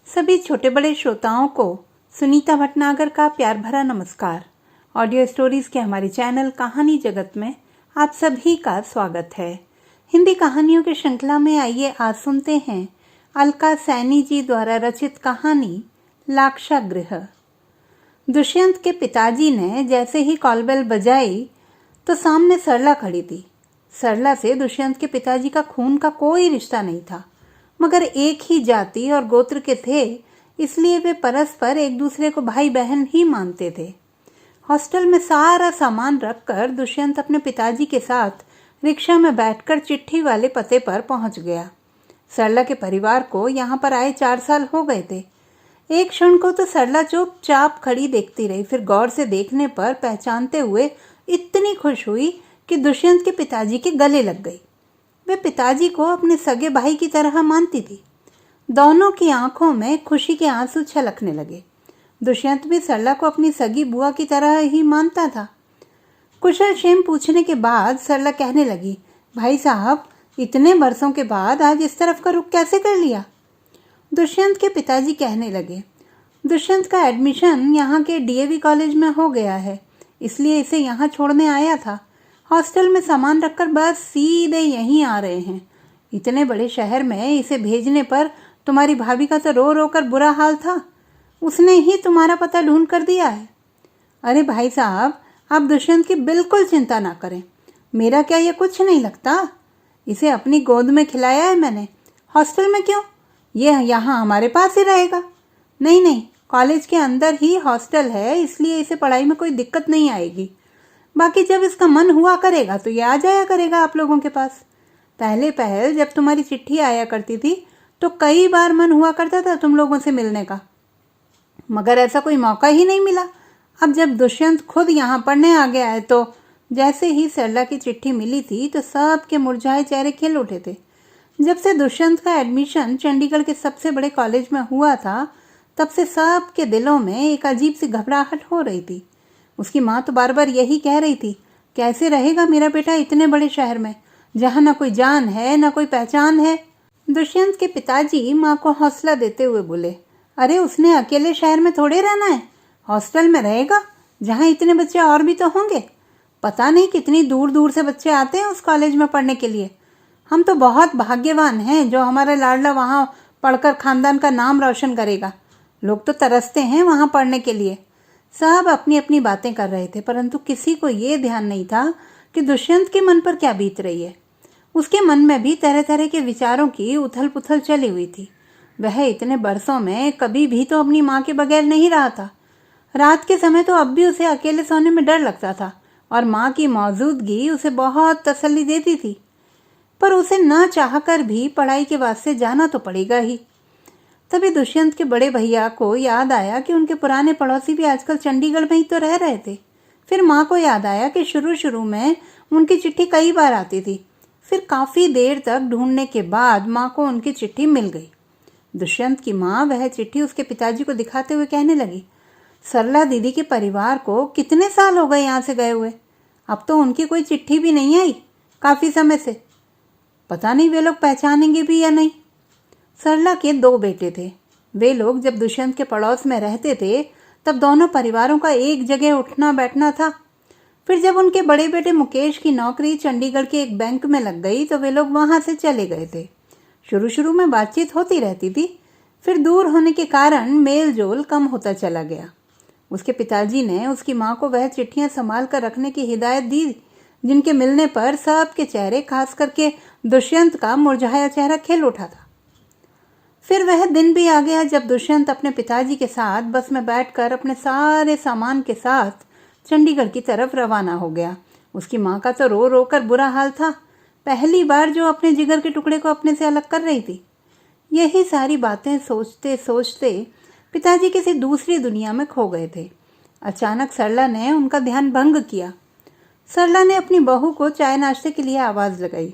सभी छोटे बड़े श्रोताओं को सुनीता भटनागर का प्यार भरा नमस्कार। ऑडियो स्टोरीज के हमारे चैनल कहानी जगत में आप सभी का स्वागत है। हिंदी कहानियों की श्रृंखला में आइए आज सुनते हैं अलका सैनी जी द्वारा रचित कहानी लाक्षागृह। दुष्यंत के पिताजी ने जैसे ही कॉलबेल बजाई तो सामने सरला खड़ी थी। सरला से दुष्यंत के पिताजी का खून का कोई रिश्ता नहीं था, मगर एक ही जाति और गोत्र के थे, इसलिए वे परस्पर एक दूसरे को भाई बहन ही मानते थे। हॉस्टल में सारा सामान रखकर दुष्यंत अपने पिताजी के साथ रिक्शा में बैठकर चिट्ठी वाले पते पर पहुंच गया। सरला के परिवार को यहाँ पर आए 4 साल हो गए थे। एक क्षण को तो सरला चुपचाप खड़ी देखती रही, फिर गौर से देखने पर पहचानते हुए इतनी खुश हुई कि दुष्यंत के पिताजी के गले लग गई। वे पिताजी को अपने सगे भाई की तरह मानती थी। दोनों की आंखों में खुशी के आंसू छलकने लगे। दुष्यंत भी सरला को अपनी सगी बुआ की तरह ही मानता था। कुशल क्षेम पूछने के बाद सरला कहने लगी, भाई साहब, इतने बरसों के बाद आज इस तरफ का रुख कैसे कर लिया? दुष्यंत के पिताजी कहने लगे, दुष्यंत का एडमिशन यहाँ के डीएवी कॉलेज में हो गया है, इसलिए इसे यहाँ छोड़ने आया था। हॉस्टल में सामान रखकर बस सीधे यहीं आ रहे हैं। इतने बड़े शहर में इसे भेजने पर तुम्हारी भाभी का तो रो रो कर बुरा हाल था। उसने ही तुम्हारा पता ढूंढ कर दिया है। अरे भाई साहब, आप दुष्यंत की बिल्कुल चिंता ना करें। मेरा क्या ये कुछ नहीं लगता? इसे अपनी गोद में खिलाया है मैंने। हॉस्टल में क्यों? ये यहाँ हमारे पास ही रहेगा। नहीं, कॉलेज के अंदर ही हॉस्टल है, इसलिए इसे पढ़ाई में कोई दिक्कत नहीं आएगी। बाकी जब इसका मन हुआ करेगा तो ये आ जाया करेगा आप लोगों के पास। पहले जब तुम्हारी चिट्ठी आया करती थी तो कई बार मन हुआ करता था तुम लोगों से मिलने का, मगर ऐसा कोई मौका ही नहीं मिला। अब जब दुष्यंत खुद यहाँ पढ़ने आ गया है तो जैसे ही सरला की चिट्ठी मिली थी तो सबके मुरझाए चेहरे खिल उठे थे। जब से दुष्यंत का एडमिशन चंडीगढ़ के सबसे बड़े कॉलेज में हुआ था, तब से सबके दिलों में एक अजीब सी घबराहट हो रही थी। उसकी माँ तो बार बार यही कह रही थी, कैसे रहेगा मेरा बेटा इतने बड़े शहर में, जहाँ ना कोई जान है ना कोई पहचान है। दुष्यंत के पिताजी माँ को हौसला देते हुए बोले, अरे उसने अकेले शहर में थोड़े रहना है, हॉस्टल में रहेगा जहाँ इतने बच्चे और भी तो होंगे। पता नहीं कितनी दूर दूर से बच्चे आते हैं उस कॉलेज में पढ़ने के लिए। हम तो बहुत भाग्यवान हैं जो हमारा लाडला वहाँ पढ़कर खानदान का नाम रोशन करेगा। लोग तो तरसते हैं वहाँ पढ़ने के लिए। सब अपनी अपनी बातें कर रहे थे, परंतु किसी को ये ध्यान नहीं था कि दुष्यंत के मन पर क्या बीत रही है। उसके मन में भी तरह तरह के विचारों की उथल पुथल चली हुई थी। वह इतने बरसों में कभी भी तो अपनी माँ के बगैर नहीं रहा था। रात के समय तो अब भी उसे अकेले सोने में डर लगता था और माँ की मौजूदगी उसे बहुत तसल्ली देती थी। पर उसे न चाहकर भी पढ़ाई के वास्ते जाना तो पड़ेगा ही। तभी दुष्यंत के बड़े भैया को याद आया कि उनके पुराने पड़ोसी भी आजकल चंडीगढ़ में ही तो रह रहे थे। फिर माँ को याद आया कि शुरू में उनकी चिट्ठी कई बार आती थी। फिर काफ़ी देर तक ढूंढने के बाद माँ को उनकी चिट्ठी मिल गई। दुष्यंत की माँ वह चिट्ठी उसके पिताजी को दिखाते हुए कहने लगी, सरला दीदी के परिवार को कितने साल हो गए यहाँ से गए हुए, अब तो उनकी कोई चिट्ठी भी नहीं आई काफ़ी समय से। पता नहीं वे लोग पहचानेंगे भी या नहीं। सरला के 2 बेटे थे। वे लोग जब दुष्यंत के पड़ोस में रहते थे तब दोनों परिवारों का एक जगह उठना बैठना था। फिर जब उनके बड़े बेटे मुकेश की नौकरी चंडीगढ़ के एक बैंक में लग गई तो वे लोग वहाँ से चले गए थे। शुरू में बातचीत होती रहती थी, फिर दूर होने के कारण मेल जोल कम होता चला गया। उसके पिताजी ने उसकी माँ को वह चिट्ठियाँ संभाल कर रखने की हिदायत दी, जिनके मिलने पर सबके चेहरे, खास करके दुष्यंत का मुरझाया चेहरा खिल उठा था। फिर वह दिन भी आ गया जब दुष्यंत अपने पिताजी के साथ बस में बैठकर अपने सारे सामान के साथ चंडीगढ़ की तरफ रवाना हो गया। उसकी माँ का तो रो रो कर बुरा हाल था। पहली बार जो अपने जिगर के टुकड़े को अपने से अलग कर रही थी। यही सारी बातें सोचते सोचते पिताजी किसी दूसरी दुनिया में खो गए थे। अचानक सरला ने उनका ध्यान भंग किया। सरला ने अपनी बहू को चाय नाश्ते के लिए आवाज़ लगाई।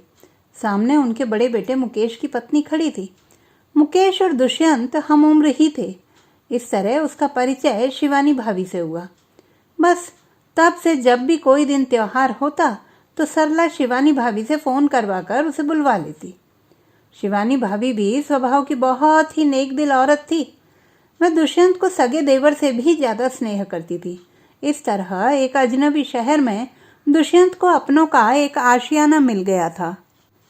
सामने उनके बड़े बेटे मुकेश की पत्नी खड़ी थी। मुकेश और दुष्यंत हम उम्र ही थे। इस तरह उसका परिचय शिवानी भाभी से हुआ। बस तब से जब भी कोई दिन त्योहार होता तो सरला शिवानी भाभी से फ़ोन करवाकर उसे बुलवा लेती। शिवानी भाभी भी स्वभाव की बहुत ही नेक दिल औरत थी। वह दुष्यंत को सगे देवर से भी ज्यादा स्नेह करती थी। इस तरह एक अजनबी शहर में दुष्यंत को अपनों का एक आशियाना मिल गया था।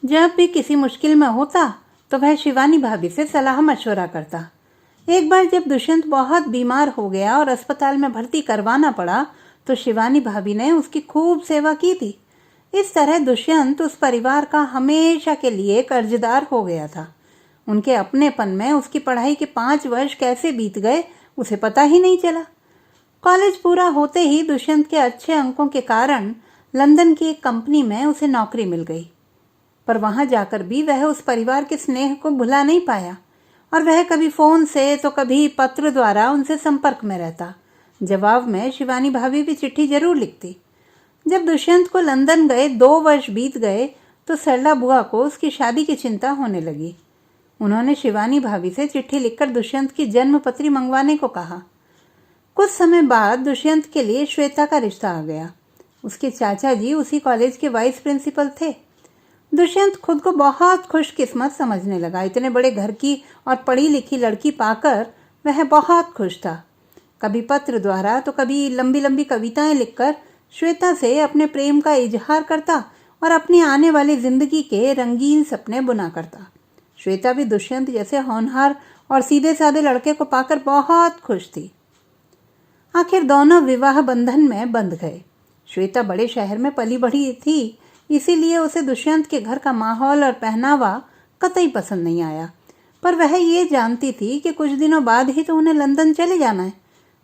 जब भी किसी मुश्किल में होता तो वह शिवानी भाभी से सलाह मशवरा करता। एक बार जब दुष्यंत बहुत बीमार हो गया और अस्पताल में भर्ती करवाना पड़ा तो शिवानी भाभी ने उसकी खूब सेवा की थी। इस तरह दुष्यंत उस परिवार का हमेशा के लिए कर्जदार हो गया था। उनके अपनेपन में उसकी पढ़ाई के 5 वर्ष कैसे बीत गए उसे पता ही नहीं चला। कॉलेज पूरा होते ही दुष्यंत के अच्छे अंकों के कारण लंदन की एक कंपनी में उसे नौकरी मिल गई, पर वहां जाकर भी वह उस परिवार के स्नेह को भुला नहीं पाया और वह कभी फोन से तो कभी पत्र द्वारा उनसे संपर्क में रहता। जवाब में शिवानी भाभी भी चिट्ठी जरूर लिखती। जब दुष्यंत को लंदन गए 2 वर्ष बीत गए तो सरला बुआ को उसकी शादी की चिंता होने लगी। उन्होंने शिवानी भाभी से चिट्ठी लिखकर दुष्यंत की जन्म पत्री मंगवाने को कहा। कुछ समय बाद दुष्यंत के लिए श्वेता का रिश्ता आ गया। उसके चाचा जी उसी कॉलेज के वाइस प्रिंसिपल थे। दुष्यंत खुद को बहुत खुशकिस्मत समझने लगा। इतने बड़े घर की और पढ़ी लिखी लड़की पाकर वह बहुत खुश था। कभी पत्र द्वारा तो कभी लंबी लंबी कविताएं लिखकर श्वेता से अपने प्रेम का इजहार करता और अपनी आने वाली जिंदगी के रंगीन सपने बुना करता। श्वेता भी दुष्यंत जैसे होनहार और सीधे साधे लड़के को पाकर बहुत खुश थी। आखिर दोनों विवाह बंधन में बंध गए। श्वेता बड़े शहर में पली बढ़ी थी, इसीलिए उसे दुष्यंत के घर का माहौल और पहनावा कतई पसंद नहीं आया, पर वह ये जानती थी कि कुछ दिनों बाद ही तो उन्हें लंदन चले जाना है।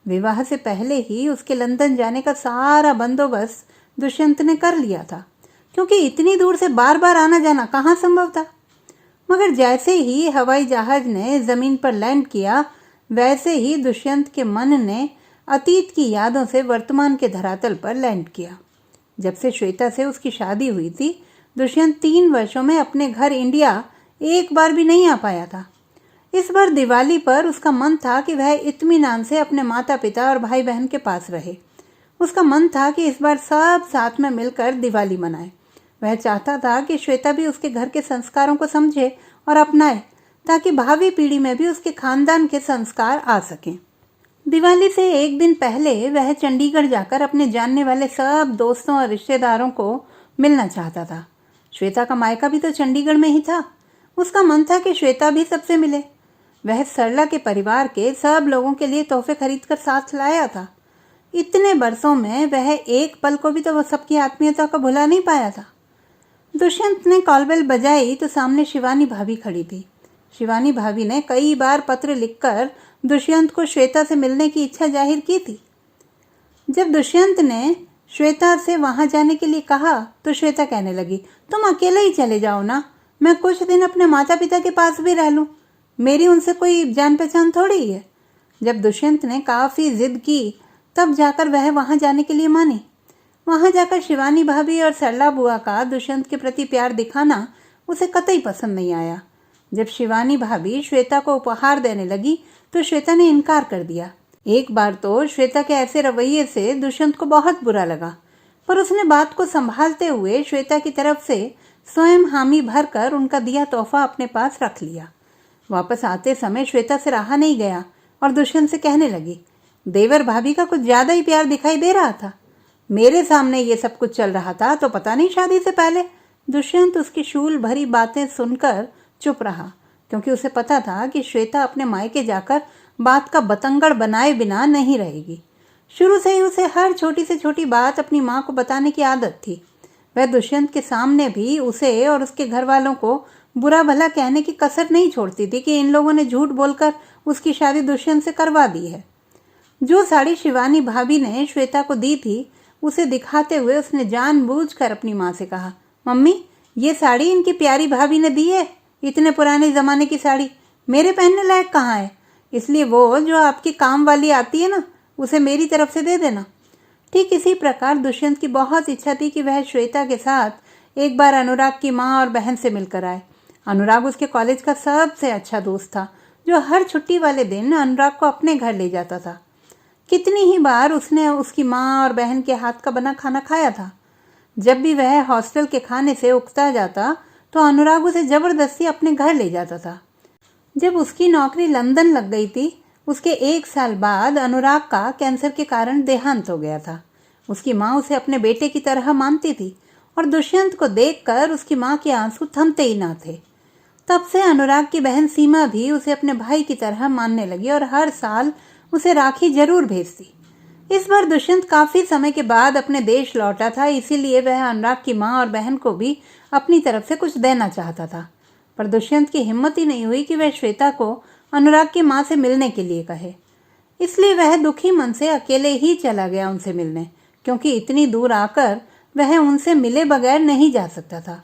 विवाह से पहले ही उसके लंदन जाने का सारा बंदोबस्त दुष्यंत ने कर लिया था, क्योंकि इतनी दूर से बार बार आना जाना कहाँ संभव था। मगर जैसे ही हवाई जहाज ने जमीन पर लैंड किया, वैसे ही दुष्यंत के मन ने अतीत की यादों से वर्तमान के धरातल पर लैंड किया। जब से श्वेता से उसकी शादी हुई थी, दुष्यंत 3 वर्षों में अपने घर इंडिया एक बार भी नहीं आ पाया था। इस बार दिवाली पर उसका मन था कि वह इत्मीनान से अपने माता पिता और भाई बहन के पास रहे। उसका मन था कि इस बार सब साथ में मिलकर दिवाली मनाए। वह चाहता था कि श्वेता भी उसके घर के संस्कारों को समझे और अपनाए, ताकि भावी पीढ़ी में भी उसके खानदान के संस्कार आ सकें। दिवाली से एक दिन पहले वह चंडीगढ़ जाकर अपने जानने वाले सब दोस्तों और रिश्तेदारों को मिलना चाहता था। श्वेता का मायका भी तो चंडीगढ़ में ही था। उसका मन था कि श्वेता भी सबसे मिले। वह सरला के परिवार के सब लोगों के लिए तोहफे खरीदकर साथ लाया था। इतने बरसों में वह एक पल को भी तो वह सबकी आत्मीयता को भुला नहीं पाया था। दुष्यंत ने कॉलबेल बजाई तो सामने शिवानी भाभी खड़ी थी। शिवानी भाभी ने कई बार पत्र लिखकर दुष्यंत को श्वेता से मिलने की इच्छा जाहिर की थी। जब दुष्यंत ने श्वेता से वहां जाने के लिए कहा तो श्वेता कहने लगी, तुम अकेले ही चले जाओ ना, मैं कुछ दिन अपने माता पिता के पास भी रह लूं, मेरी उनसे कोई जान पहचान थोड़ी है। जब दुष्यंत ने काफी जिद की तब जाकर वह वहां जाने के लिए मानी। वहां जाकर शिवानी भाभी और सरला बुआ का दुष्यंत के प्रति प्यार दिखाना उसे कतई पसंद नहीं आया। जब शिवानी भाभी श्वेता को उपहार देने लगी तो श्वेता ने इनकार कर दिया। एक बार तो श्वेता के ऐसे रवैये से दुष्यंत को बहुत बुरा लगा, पर उसने बात को संभालते हुए श्वेता की तरफ से स्वयं हामी भरकर उनका दिया तोहफा अपने पास रख लिया। वापस आते समय श्वेता से रहा नहीं गया और दुष्यंत से कहने लगी, देवर भाभी का कुछ ज्यादा ही प्यार दिखाई दे रहा था। मेरे सामने ये सब कुछ चल रहा था तो पता नहीं शादी से पहले। दुष्यंत उसकी शूल भरी बातें सुनकर चुप रहा, क्योंकि उसे पता था कि श्वेता अपने मायके जाकर बात का बतंगड़ बनाए बिना नहीं रहेगी। शुरू से ही उसे हर छोटी से छोटी बात अपनी माँ को बताने की आदत थी। वह दुष्यंत के सामने भी उसे और उसके घर वालों को बुरा भला कहने की कसर नहीं छोड़ती थी कि इन लोगों ने झूठ बोलकर उसकी शादी दुष्यंत से करवा दी है। जो साड़ी शिवानी भाभी ने श्वेता को दी थी उसे दिखाते हुए उसने जानबूझकर अपनी माँ से कहा, मम्मी ये साड़ी इनकी प्यारी भाभी ने दी है। इतने पुराने जमाने की साड़ी मेरे पहनने लायक कहाँ है, इसलिए वो जो आपकी काम वाली आती है ना उसे मेरी तरफ से दे देना। ठीक इसी प्रकार दुष्यंत की बहुत इच्छा थी कि वह श्वेता के साथ एक बार अनुराग की माँ और बहन से मिलकर आए। अनुराग उसके कॉलेज का सबसे अच्छा दोस्त था, जो हर छुट्टी वाले दिन अनुराग को अपने घर ले जाता था। कितनी ही बार उसने उसकी माँ और बहन के हाथ का बना खाना खाया था। जब भी वह हॉस्टल के खाने से उकता जाता तो अनुराग उसे जबरदस्ती अपने घर ले जाता था। जब उसकी नौकरी लंदन लग गई थी उसके 1 साल बाद अनुराग का कैंसर के कारण देहांत हो गया था। उसकी माँ उसे अपने बेटे की तरह मानती थी और दुष्यंत को देखकर उसकी माँ के आंसू थमते ही ना थे। तब से अनुराग की बहन सीमा भी उसे अपने भाई की तरह मानने लगी और हर साल उसे राखी जरूर भेजती। इस बार दुष्यंत काफी समय के बाद अपने देश लौटा था, इसीलिए वह अनुराग की माँ और बहन को भी अपनी तरफ से कुछ देना चाहता था। पर दुष्यंत की हिम्मत ही नहीं हुई कि वह श्वेता को अनुराग की माँ से मिलने के लिए कहे। इसलिए वह दुखी मन से अकेले ही चला गया उनसे मिलने, क्योंकि इतनी दूर आकर वह उनसे मिले बगैर नहीं जा सकता था।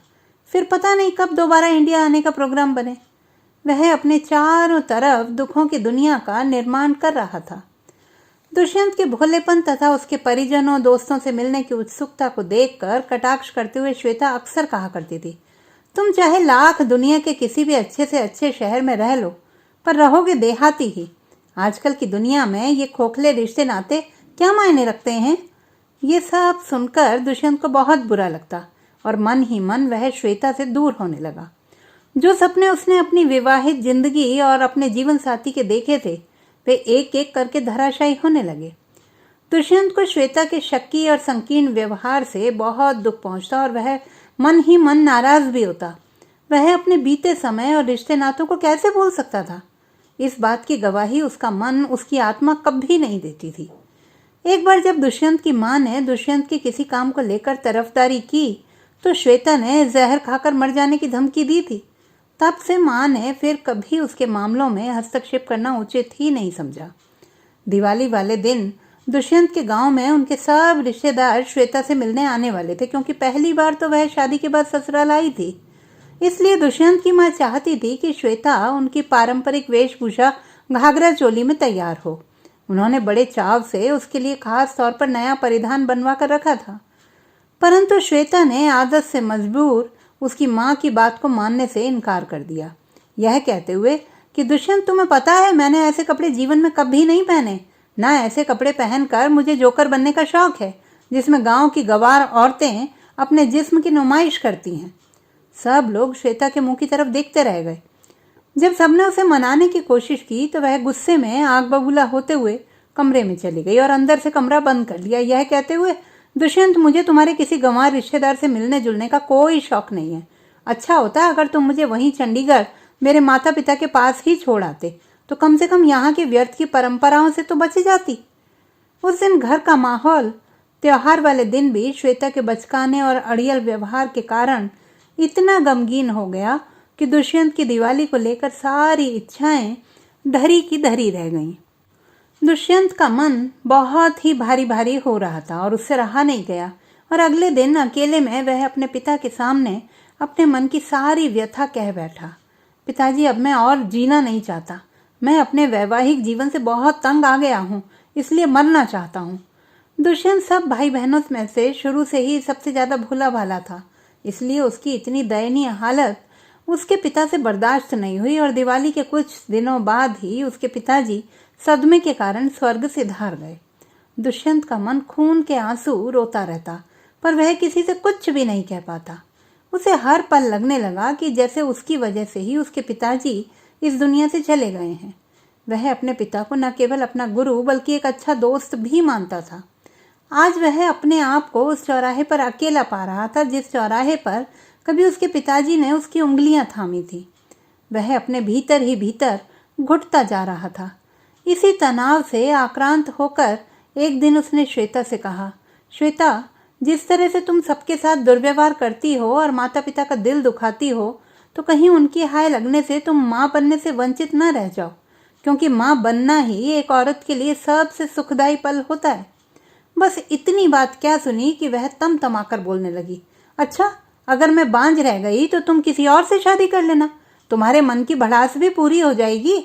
फिर पता नहीं कब दोबारा इंडिया आने का प्रोग्राम बने। वह अपने चारों तरफ दुखों की दुनिया का निर्माण कर रहा था। दुष्यंत के भोलेपन तथा उसके परिजनों दोस्तों से मिलने की उत्सुकता को देखकर कटाक्ष करते हुए श्वेता अक्सर कहा करती थी, तुम चाहे लाख दुनिया के किसी भी अच्छे से अच्छे शहर में रह लो, पर रहोगे देहाती ही। आजकल की दुनिया में ये खोखले रिश्ते नाते क्या मायने रखते हैं। ये सब सुनकर दुष्यंत को बहुत बुरा लगता और मन ही मन वह श्वेता से दूर होने लगा। जो सपने उसने अपनी विवाहित जिंदगी और अपने जीवन साथी के देखे थे, वे एक एक करके धराशायी होने लगे। दुष्यंत को श्वेता के शक्की और संकीर्ण व्यवहार से बहुत दुख पहुंचता और वह मन ही मन नाराज भी होता। वह अपने बीते समय और रिश्ते नातों को कैसे भूल सकता था। इस बात की गवाही उसका मन, उसकी आत्मा कभी नहीं देती थी। एक बार जब दुष्यंत की माँ ने दुष्यंत के किसी काम को लेकर तरफदारी की तो श्वेता ने जहर खाकर मर जाने की धमकी दी थी। तब से माँ ने फिर कभी उसके मामलों में हस्तक्षेप करना उचित ही नहीं समझा। दिवाली वाले दिन दुष्यंत के गांव में उनके सब रिश्तेदार श्वेता से मिलने आने वाले थे, क्योंकि पहली बार तो वह शादी के बाद ससुराल आई थी। इसलिए दुष्यंत की माँ चाहती थी कि श्वेता उनकी पारंपरिक वेशभूषा घाघरा चोली में तैयार हो। उन्होंने बड़े चाव से उसके लिए खास तौर पर नया परिधान बनवा कर रखा था, परंतु श्वेता ने आदत से मजबूर उसकी माँ की बात को मानने से इनकार कर दिया, यह कहते हुए कि दुष्यंत, तुम्हें पता है मैंने ऐसे कपड़े जीवन में कभी नहीं पहने। ना ऐसे कपड़े पहनकर मुझे जोकर बनने का शौक है, जिसमें गांव की गंवार औरतें अपने जिस्म की नुमाइश करती हैं। सब लोग श्वेता के मुंह की तरफ देखते रह गए। जब सबने उसे मनाने की कोशिश की तो वह गुस्से में आग बबूला होते हुए कमरे में चली गई और अंदर से कमरा बंद कर लिया, यह कहते हुए, दुष्यंत, मुझे तुम्हारे किसी गंवार रिश्तेदार से मिलने जुलने का कोई शौक नहीं है। अच्छा होता अगर तुम मुझे वहीं चंडीगढ़ मेरे माता पिता के पास ही छोड़ आते, तो कम से कम यहाँ के व्यर्थ की परंपराओं से तो बच जाती। उस दिन घर का माहौल त्योहार वाले दिन भी श्वेता के बचकाने और अड़ियल व्यवहार के कारण इतना गमगीन हो गया कि दुष्यंत की दिवाली को लेकर सारी इच्छाएं धरी की धरी रह गईं। दुष्यंत का मन बहुत ही भारी भारी हो रहा था और उससे रहा नहीं गया, और अगले दिन अकेले में वह अपने पिता के सामने अपने मन की सारी व्यथा कह बैठा। पिताजी, अब मैं और जीना नहीं चाहता। मैं अपने वैवाहिक जीवन से बहुत तंग आ गया हूँ, इसलिए मरना चाहता हूँ। दुष्यंत सब भाई बहनों में से शुरू से ही सबसे ज्यादा भोला भाला था, इसलिए उसकी इतनी दयनीय हालत उसके पिता से बर्दाश्त नहीं हुई और दिवाली के कुछ दिनों बाद ही उसके पिताजी सदमे के कारण स्वर्ग से धार गए। दुष्यंत का मन खून के आंसू रोता रहता, पर वह किसी से कुछ भी नहीं कह पाता। उसे हर पल लगने लगा कि जैसे उसकी वजह से ही उसके पिताजी इस दुनिया से चले गए हैं। वह अपने पिता को न केवल अपना गुरु बल्कि एक अच्छा दोस्त भी मानता था। आज वह अपने आप को उस चौराहे पर अकेला पा रहा था जिस चौराहे पर कभी उसके पिताजी ने उसकी उंगलियां थामी थी। वह अपने भीतर ही भीतर घुटता जा रहा था। इसी तनाव से आक्रांत होकर एक दिन उसने श्वेता से कहा, श्वेता, जिस तरह से तुम सबके साथ दुर्व्यवहार करती हो और माता पिता का दिल दुखाती हो, तो कहीं उनकी हाय लगने से तुम माँ बनने से वंचित न रह जाओ, क्योंकि माँ बनना ही एक औरत के लिए सबसे सुखदायी पल होता है। बस इतनी बात क्या सुनी कि वह तमाकर बोलने लगी, अच्छा, अगर मैं बांझ रह गई तो तुम किसी और से शादी कर लेना, तुम्हारे मन की भड़ास भी पूरी हो जाएगी।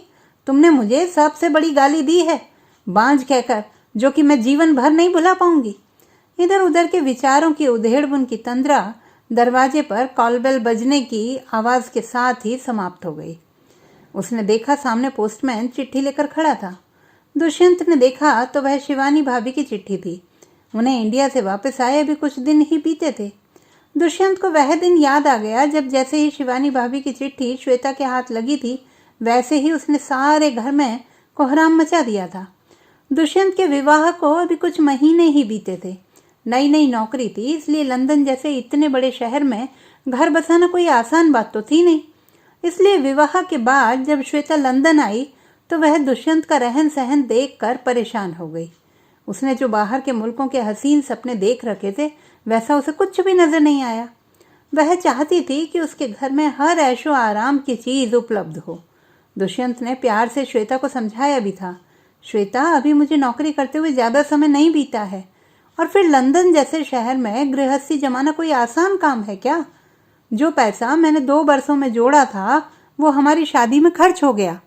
तुमने मुझे सबसे बड़ी गाली दी है, बांझ कहकर, जो कि मैं जीवन भर नहीं भुला पाऊंगी। इधर उधर के विचारों की उधेड़बुन की तंद्रा दरवाजे पर कॉलबेल बजने की आवाज के साथ ही समाप्त हो गई। उसने देखा सामने पोस्टमैन चिट्ठी लेकर खड़ा था। दुष्यंत ने देखा तो वह शिवानी भाभी की चिट्ठी थी। उन्हें इंडिया से वापस आए अभी कुछ दिन ही बीते थे। दुष्यंत को वह दिन याद आ गया जब जैसे ही शिवानी भाभी की चिट्ठी श्वेता के हाथ लगी थी, वैसे ही उसने सारे घर में कोहराम मचा दिया था। दुष्यंत के विवाह को अभी कुछ महीने ही बीते थे। नई नई नौकरी थी, इसलिए लंदन जैसे इतने बड़े शहर में घर बसाना कोई आसान बात तो थी नहीं। इसलिए विवाह के बाद जब श्वेता लंदन आई तो वह दुष्यंत का रहन सहन देखकर परेशान हो गई। उसने जो बाहर के मुल्कों के हसीन सपने देख रखे थे वैसा उसे कुछ भी नजर नहीं आया। वह चाहती थी कि उसके घर में हर ऐशो आराम की चीज उपलब्ध हो। दुष्यंत ने प्यार से श्वेता को समझाया भी था, श्वेता अभी मुझे नौकरी करते हुए ज्यादा समय नहीं बीता है, और फिर लंदन जैसे शहर में गृहस्थी जमाना कोई आसान काम है क्या? जो पैसा मैंने 2 बरसों में जोड़ा था वो हमारी शादी में खर्च हो गया।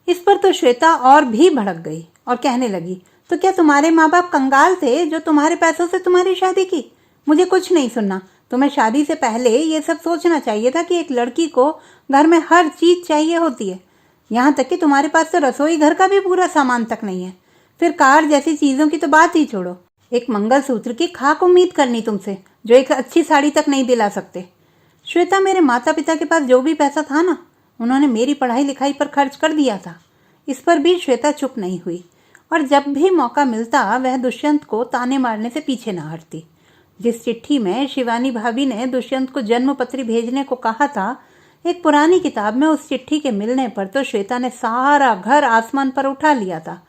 इस पर तो श्वेता और भी भड़क गई और कहने लगी, तो क्या तुम्हारे माँ बाप कंगाल थे जो तुम्हारे पैसों से तुम्हारी शादी की? मुझे कुछ नहीं सुनना। तुम्हें शादी से पहले ये सब सोचना चाहिए था कि एक लड़की को घर में हर चीज चाहिए होती है। यहाँ तक कि तुम्हारे पास तो रसोई घर का भी पूरा सामान तक नहीं है। फिर कार जैसी चीजों की तो बात ही छोड़ो। एक मंगलसूत्र की खाक उम्मीद करनी तुमसे, जो एक अच्छी साड़ी तक नहीं दिला सकते। श्वेता, मेरे माता पिता के पास जो भी पैसा था ना, उन्होंने मेरी पढ़ाई लिखाई पर खर्च कर दिया था। इस पर भी श्वेता चुप नहीं हुई और जब भी मौका मिलता वह दुष्यंत को ताने मारने से पीछे न हटती। जिस चिट्ठी में शिवानी भाभी ने दुष्यंत को जन्म पत्री भेजने को कहा था, एक पुरानी किताब में उस चिट्ठी के मिलने पर तो श्वेता ने सारा घर आसमान पर उठा लिया था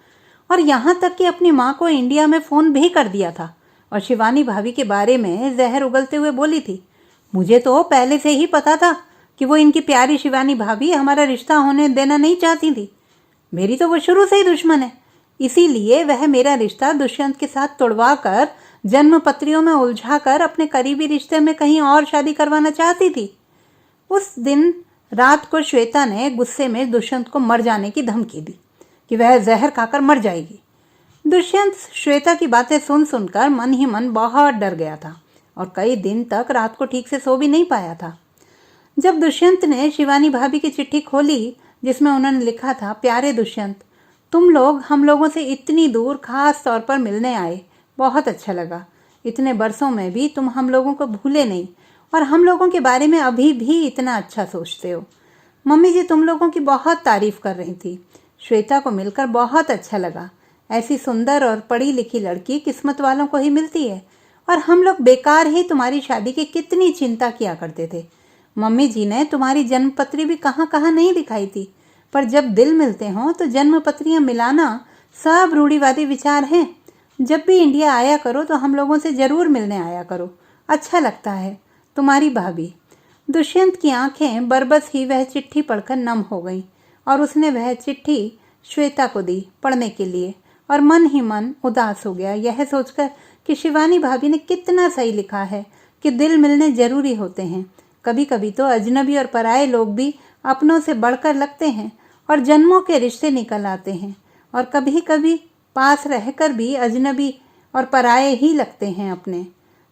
और यहाँ तक कि अपनी माँ को इंडिया में फोन भी कर दिया था और शिवानी भाभी के बारे में जहर उगलते हुए बोली थी, मुझे तो पहले से ही पता था कि वो इनकी प्यारी शिवानी भाभी हमारा रिश्ता होने देना नहीं चाहती थी। मेरी तो वो शुरू से ही दुश्मन है, इसीलिए वह मेरा रिश्ता दुष्यंत के साथ तोड़वा कर जन्म पत्रियों में उलझाकर अपने करीबी रिश्ते में कहीं और शादी करवाना चाहती थी। उस दिन रात को श्वेता ने गुस्से में दुष्यंत को मर जाने की धमकी दी कि वह जहर खाकर मर जाएगी। दुष्यंत श्वेता की बातें सुन सुनकर मन ही मन बहुत डर गया था और कई दिन तक रात को ठीक से सो भी नहीं पाया था। जब दुष्यंत ने शिवानी भाभी की चिट्ठी खोली जिसमें उन्होंने लिखा था, प्यारे दुष्यंत, तुम लोग हम लोगों से इतनी दूर खास तौर पर मिलने आए, बहुत अच्छा लगा। इतने बरसों में भी तुम हम लोगों को भूले नहीं और हम लोगों के बारे में अभी भी इतना अच्छा सोचते हो। मम्मी जी तुम लोगों की बहुत तारीफ कर रही थी। श्वेता को मिलकर बहुत अच्छा लगा। ऐसी सुंदर और पढ़ी लिखी लड़की किस्मत वालों को ही मिलती है और हम लोग बेकार ही तुम्हारी शादी की कितनी चिंता किया करते थे। मम्मी जी ने तुम्हारी जन्मपत्री भी कहाँ कहाँ नहीं दिखाई थी, पर जब दिल मिलते हों तो जन्मपत्रियां मिलाना सब रूढ़िवादी विचार हैं। जब भी इंडिया आया करो तो हम लोगों से जरूर मिलने आया करो, अच्छा लगता है। तुम्हारी भाभी। दुष्यंत की आंखें बरबस ही वह चिट्ठी पढ़कर नम हो गईं और उसने वह चिट्ठी श्वेता को दी पढ़ने के लिए और मन ही मन उदास हो गया यह सोचकर कि शिवानी भाभी ने कितना सही लिखा है कि दिल मिलने जरूरी होते हैं। कभी कभी तो अजनबी और पराये लोग भी अपनों से बढ़कर लगते हैं और जन्मों के रिश्ते निकल आते हैं और कभी कभी पास रहकर भी अजनबी और पराये ही लगते हैं अपने।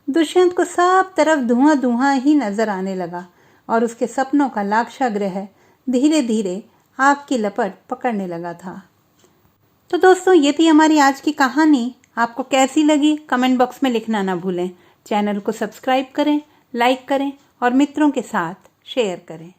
दुष्यंत को सब तरफ धुआं धुआं ही नजर आने लगा और उसके सपनों का लाक्षागृह धीरे धीरे आग की लपट पकड़ने लगा था। तो दोस्तों, ये थी हमारी आज की कहानी। आपको कैसी लगी कमेंट बॉक्स में लिखना ना भूलें। चैनल को सब्सक्राइब करें, लाइक करें और मित्रों के साथ शेयर करें।